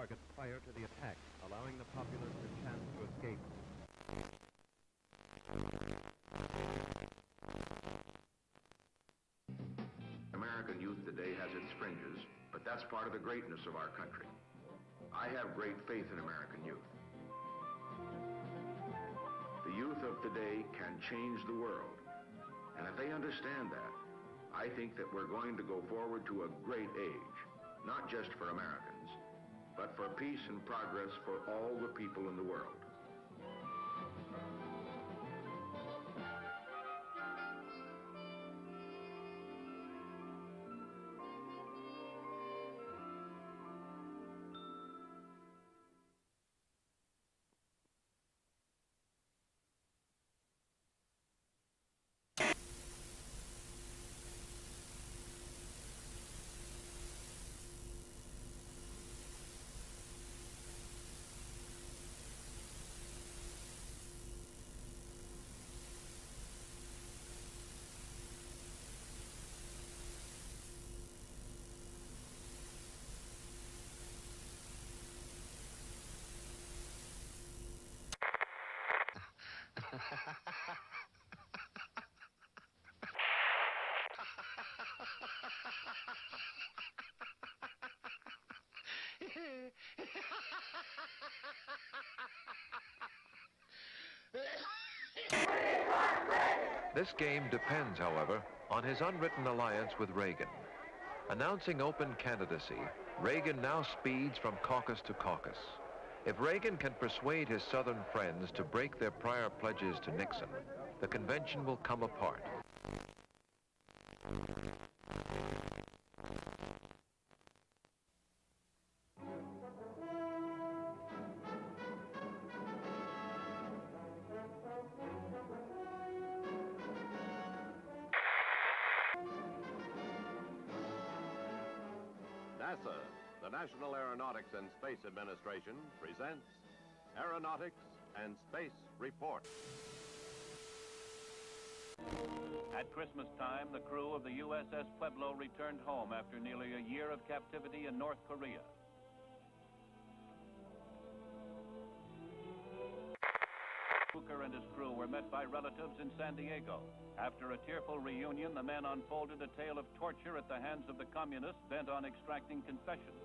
targets prior to the attack, allowing the populace a chance to escape. American youth today has its fringes, but that's part of the greatness of our country. I have great faith in American youth. The youth of today can change the world. And if they understand that, I think that we're going to go forward to a great age, not just for Americans, but for peace and progress for all the people in the world. This game depends, however, on his unwritten alliance with Reagan. Announcing open candidacy, Reagan now speeds from caucus to caucus. If Reagan can persuade his Southern friends to break their prior pledges to Nixon, the convention will come apart. NASA, the National Aeronautics and Space Administration, presents Aeronautics and Space Report. At Christmas time, the crew of the USS Pueblo returned home after nearly a year of captivity in North Korea. Hooker and his crew were met by relatives in San Diego. After a tearful reunion, the men unfolded a tale of torture at the hands of the communists bent on extracting confessions.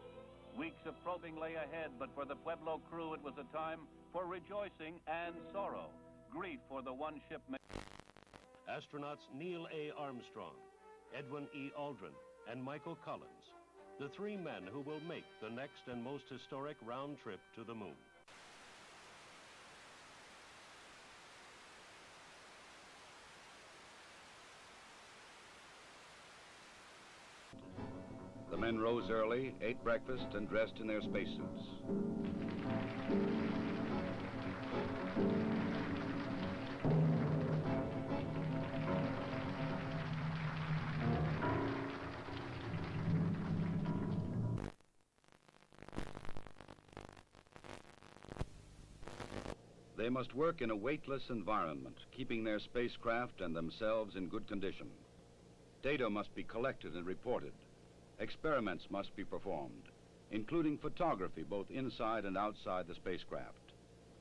Weeks of probing lay ahead, but for the Pueblo crew, it was a time for rejoicing and sorrow. Grief for the one shipmate. Astronauts Neil A. Armstrong, Edwin E. Aldrin, and Michael Collins, the three men who will make the next and most historic round trip to the moon. The men rose early, ate breakfast, and dressed in their spacesuits. They must work in a weightless environment, keeping their spacecraft and themselves in good condition. Data must be collected and reported. Experiments must be performed, including photography both inside and outside the spacecraft.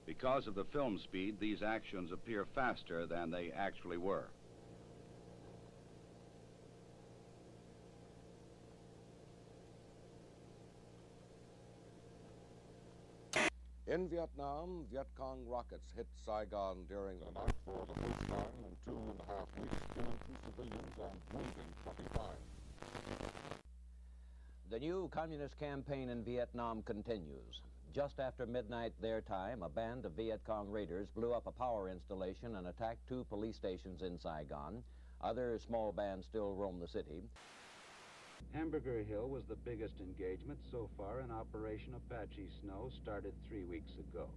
Because of the film speed, these actions appear faster than they actually were. In Vietnam, Viet Cong rockets hit Saigon during the night for the first time in 2.5 weeks, killing 2 civilians and wounding 25. The new communist campaign in Vietnam continues. Just after midnight their time, a band of Viet Cong raiders blew up a power installation and attacked 2 police stations in Saigon. Other small bands still roam the city. Hamburger Hill was the biggest engagement so far in Operation Apache Snow, started 3 weeks ago.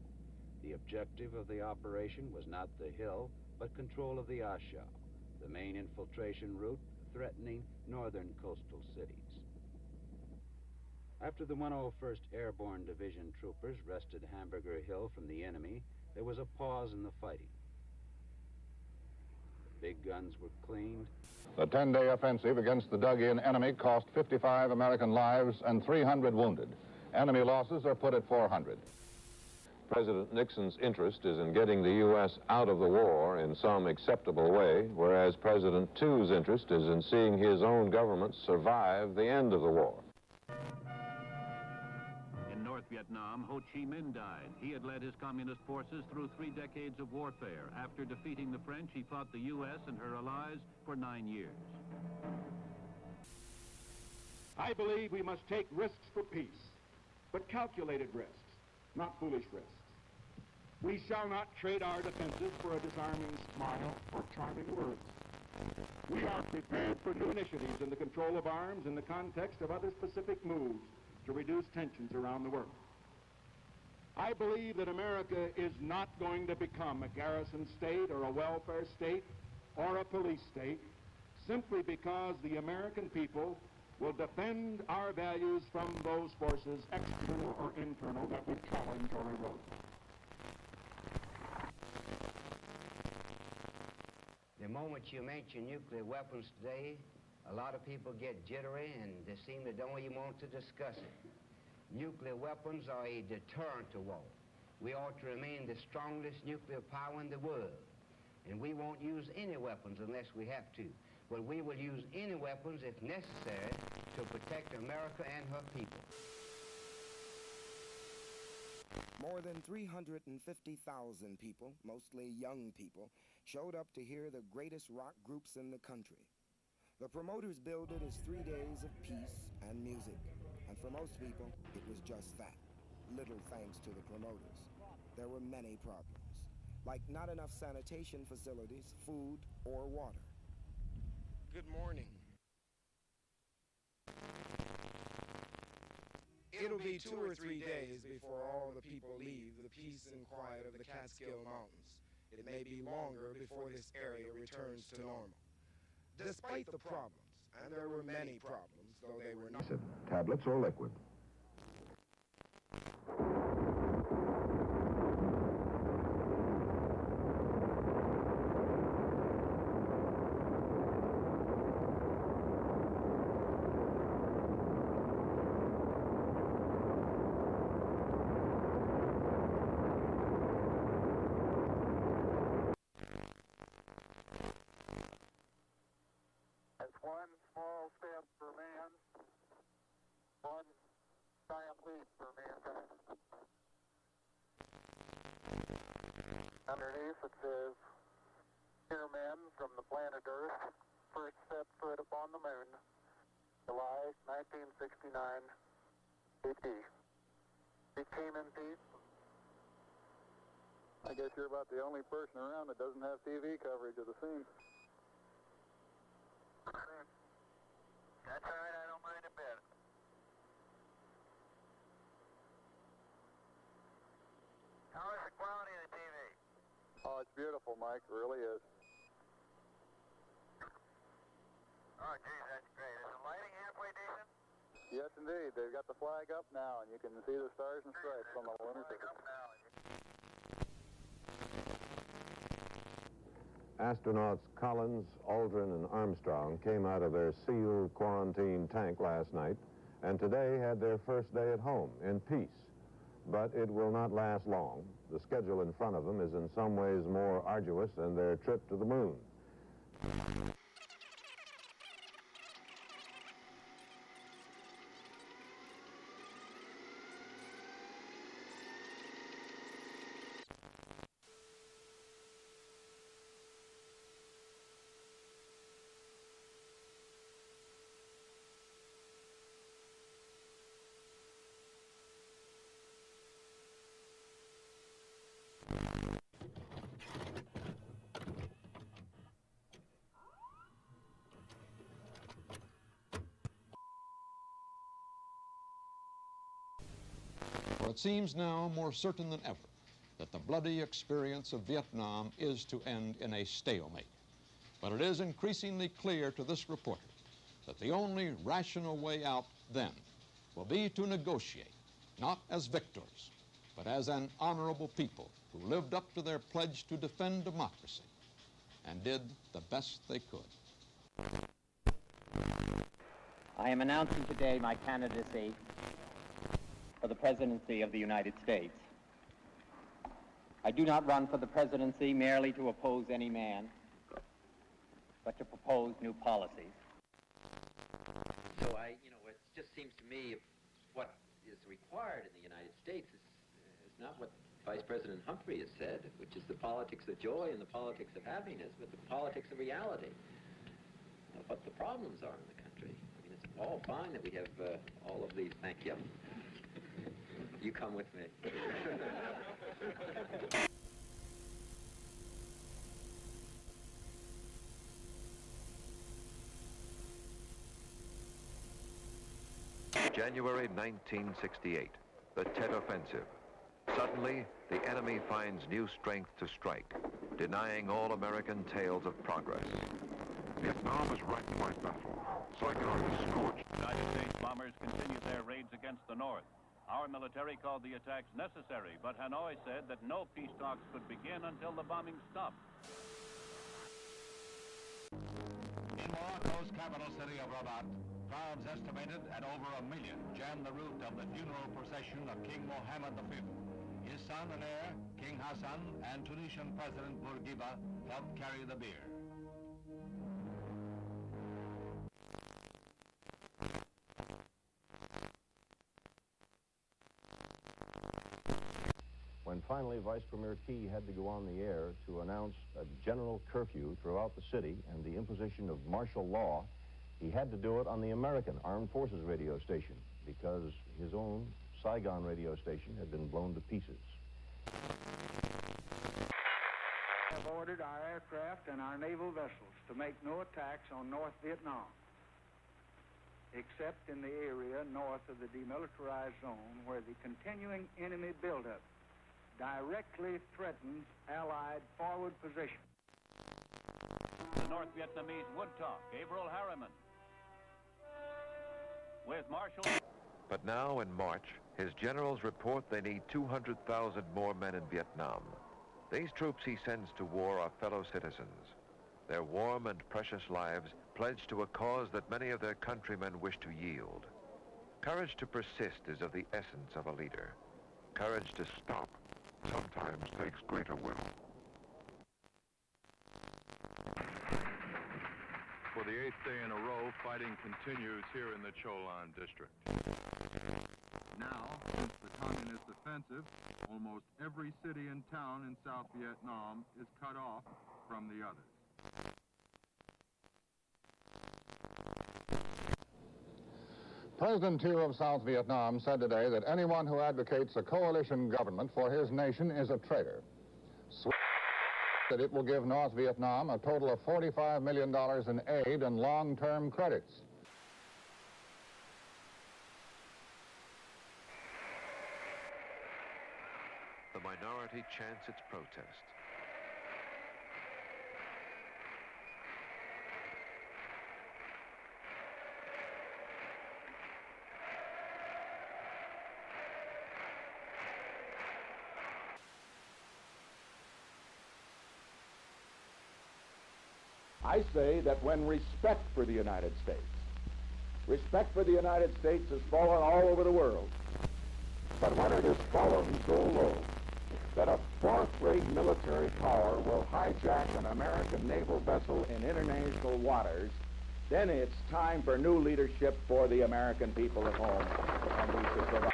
The objective of the operation was not the hill, but control of the A Shau, the main infiltration route threatening northern coastal cities. After the 101st Airborne Division troopers wrested Hamburger Hill from the enemy, there was a pause in the fighting. The big guns were cleaned. The 10-day offensive against the dug-in enemy cost 55 American lives and 300 wounded. Enemy losses are put at 400. President Nixon's interest is in getting the U.S. out of the war in some acceptable way, whereas President Two's interest is in seeing his own government survive the end of the war. In North Vietnam, Ho Chi Minh died. He had led his communist forces through 3 decades of warfare. After defeating the French, he fought the U.S. and her allies for 9 years. I believe we must take risks for peace, but calculated risks, not foolish risks. We shall not trade our defenses for a disarming smile or charming words. We are prepared for new initiatives in the control of arms in the context of other specific moves to reduce tensions around the world. I believe that America is not going to become a garrison state or a welfare state or a police state simply because the American people will defend our values from those forces, external or internal, that would challenge or erode. The moment you mention nuclear weapons today, a lot of people get jittery and they seem to don't even want to discuss it. Nuclear weapons are a deterrent to war. We ought to remain the strongest nuclear power in the world. And we won't use any weapons unless we have to. But we will use any weapons if necessary to protect America and her people. More than 350,000 people, mostly young people, showed up to hear the greatest rock groups in the country. The promoters billed it as 3 days of peace and music. And for most people, it was just that. Little thanks to the promoters. There were many problems, like not enough sanitation facilities, food, or water. Good morning. It'll be 2 or 3 days before all the people leave the peace and quiet of the Catskill Mountains. It may be longer before this area returns to normal. Despite the problems, and there were many problems, though they were not... Tablets or liquid. One small step for man, one giant leap for mankind. Underneath it says, "Here men from the planet Earth first set foot upon the moon, July 1969 AD. We came in peace." I guess you're about the only person around that doesn't have TV coverage of the scene. That's all right, I don't mind a bit. How is the quality of the TV? Oh, it's beautiful, Mike, it really is. Oh, geez, that's great. Is the lighting halfway decent? Yes, indeed. They've got the flag up now, and you can see the stars and stripes on the lunar surface. Astronauts Collins, Aldrin, and Armstrong came out of their sealed quarantine tank last night and today had their first day at home in peace. But it will not last long. The schedule in front of them is in some ways more arduous than their trip to the moon. For it seems now more certain than ever that the bloody experience of Vietnam is to end in a stalemate. But it is increasingly clear to this reporter that the only rational way out then will be to negotiate, not as victors, but as an honorable people who lived up to their pledge to defend democracy and did the best they could. I am announcing today my candidacy for the presidency of the United States. I do not run for the presidency merely to oppose any man, but to propose new policies. So it just seems to me what is required in the United States is not what Vice President Humphrey has said, which is the politics of joy and the politics of happiness, but the politics of reality, what the problems are in the country. I mean, it's all fine that we have all of these. Thank you. You come with me. January 1968, the Tet Offensive. Suddenly, the enemy finds new strength to strike, denying all American tales of progress. Vietnam is wrecked by battle. Saigon is scorched. United States bombers continued their raids against the North. Our military called the attacks necessary, but Hanoi said that no peace talks could begin until the bombing stopped. In Morocco's capital city of Rabat, crowds estimated at over 1 million jammed the route of the funeral procession of King Mohammed V. His son and heir, King Hassan, and Tunisian President Bourguiba helped carry the bier. When finally Vice Premier Key had to go on the air to announce a general curfew throughout the city and the imposition of martial law, he had to do it on the American Armed Forces radio station because his own Saigon radio station had been blown to pieces. We have ordered our aircraft and our naval vessels to make no attacks on North Vietnam, except in the area north of the demilitarized zone where the continuing enemy buildup directly threatens Allied forward position. The North Vietnamese would talk. Gabriel Harriman. With Marshal... But now, in March, his generals report they need 200,000 more men in Vietnam. These troops he sends to war are fellow citizens. Their warm and precious lives pledged to a cause that many of their countrymen wish to yield. Courage to persist is of the essence of a leader. Courage to stop sometimes takes greater will. For the 8th day in a row, fighting continues here in the Cholan district. Now, since the communist offensive, almost every city and town in South Vietnam is cut off from the others. President Thieu of South Vietnam said today that anyone who advocates a coalition government for his nation is a traitor. That it will give North Vietnam a total of $45 million in aid and long-term credits. The minority chants its protest. I say that when respect for the United States has fallen all over the world, but when it has fallen so low that a fourth-rate military power will hijack an American naval vessel in international waters, then it's time for new leadership for the American people at home, and we should provide.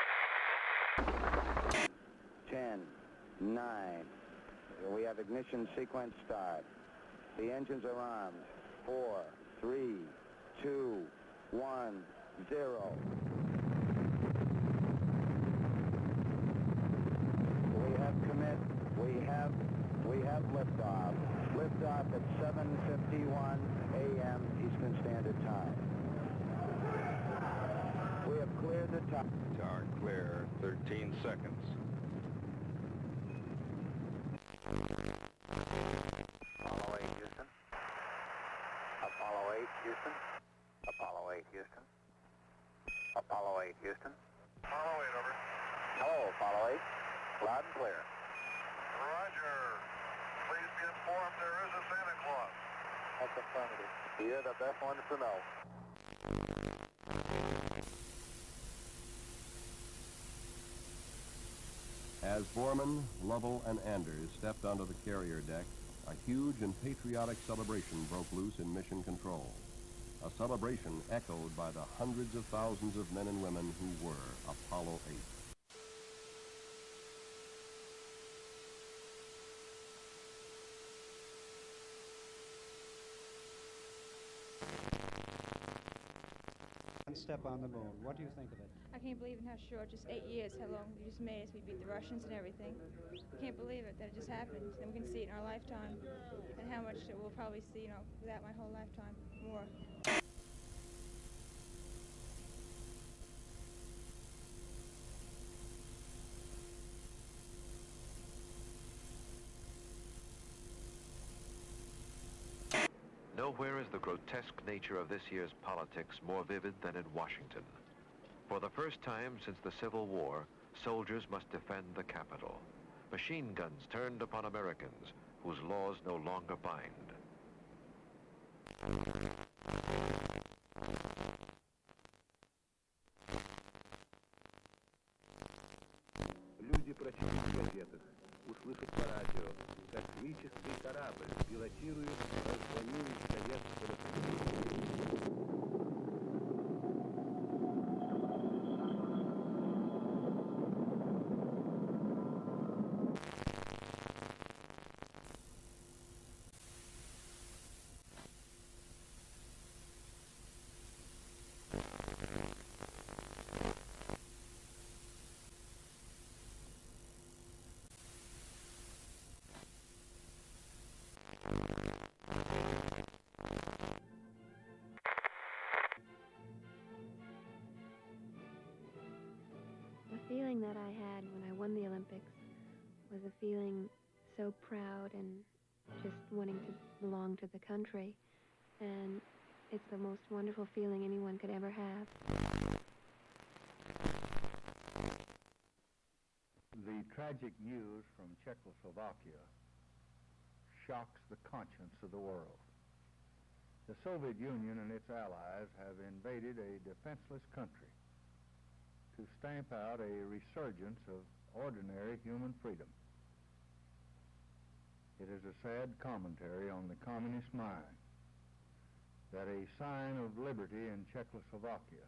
10, 9, we have ignition sequence start. The engines are armed. 4, 3, 2, 1, 0. We have commit. We have liftoff. Liftoff at 7:51 a.m. Eastern Standard Time. We have cleared the top. Tower clear. 13 seconds. Apollo 8, Houston. Apollo 8, Houston. Apollo 8, Houston. Apollo 8, Houston. Apollo 8, over. Hello, Apollo 8. Loud and clear. Roger. Please be informed there is a Santa Claus. That's affirmative. You're the best ones to know. As Borman, Lovell, and Anders stepped onto the carrier deck, a huge and patriotic celebration broke loose in Mission Control. A celebration echoed by the hundreds of thousands of men and women who were Apollo 8. Step on the moon. What do you think of it? I can't believe in how short, just 8 years, how long we just made us. We beat the Russians and everything. I can't believe it, that it just happened. And we can see it in our lifetime. And how much we'll probably see, you know, without my whole lifetime, more. Nowhere is the grotesque nature of this year's politics more vivid than in Washington. For the first time since the Civil War, soldiers must defend the Capitol. Machine guns turned upon Americans whose laws no longer bind. Люди прочли в газетах, услышат по радио, космический корабль пилотирует разгоняемый советского The feeling that I had when I won the Olympics was a feeling so proud and just wanting to belong to the country. And it's the most wonderful feeling anyone could ever have. The tragic news from Czechoslovakia shocks the conscience of the world. The Soviet Union and its allies have invaded a defenseless country to stamp out a resurgence of ordinary human freedom. It is a sad commentary on the communist mind that a sign of liberty in Czechoslovakia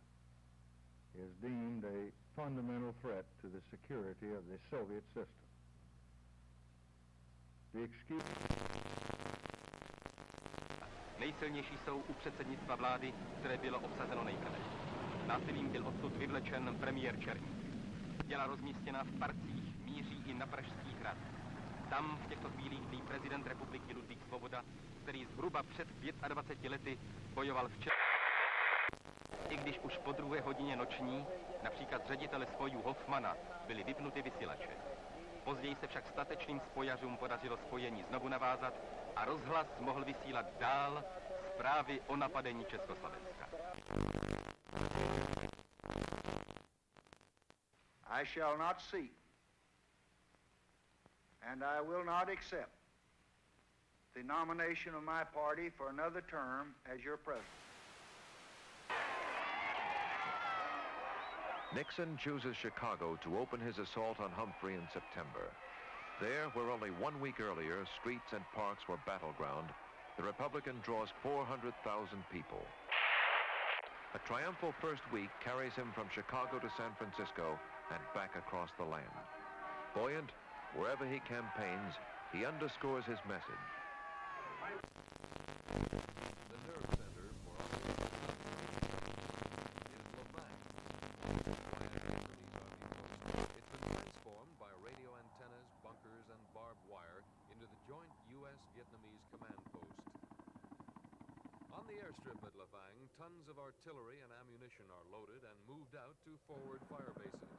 is deemed a fundamental threat to the security of the Soviet system. The excuse... Nejsilnější jsou u předsednictva vlády, které bylo obsazeno nejprve. Násilím byl odsud vyvlečen premiér Černík. Těla rozmístěna v parcích míří i na Pražský hrad. Tam v těchto chvílích dlí prezident republiky Ludvík Svoboda, který zhruba před 25 lety bojoval v Čechách. I když už po 2. hodině noční, například ředitele spojů Hoffmana, byly vypnuty vysílače. Později se však statečným spojařům podařilo spojení znovu navázat a rozhlas mohl vysílat dál zprávy o napadení Československa. I shall not seek, and I will not accept the nomination of my party for another term as your president. Nixon chooses Chicago to open his assault on Humphrey in September. There, where only 1 week earlier streets and parks were battleground, the Republican draws 400,000 people. A triumphal first week carries him from Chicago to San Francisco and back across the land. Buoyant, wherever he campaigns, he underscores his message. The nerve center for is Lavang. It's been transformed by radio antennas, bunkers, and barbed wire into the joint U.S.-Vietnamese command post. On the airstrip at Lavang, tons of artillery and ammunition are loaded and moved out to forward fire bases.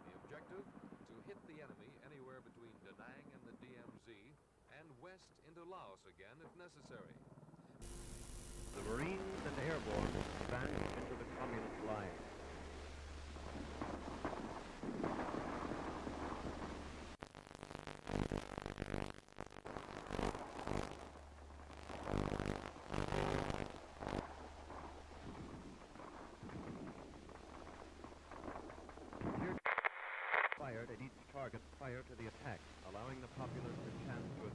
The objective? To hit the enemy anywhere between Da Nang and the DMZ and west into Laos again if necessary. The Marines and airborne vanished into the communist line. fired at each target prior to the attack, allowing the populace a chance to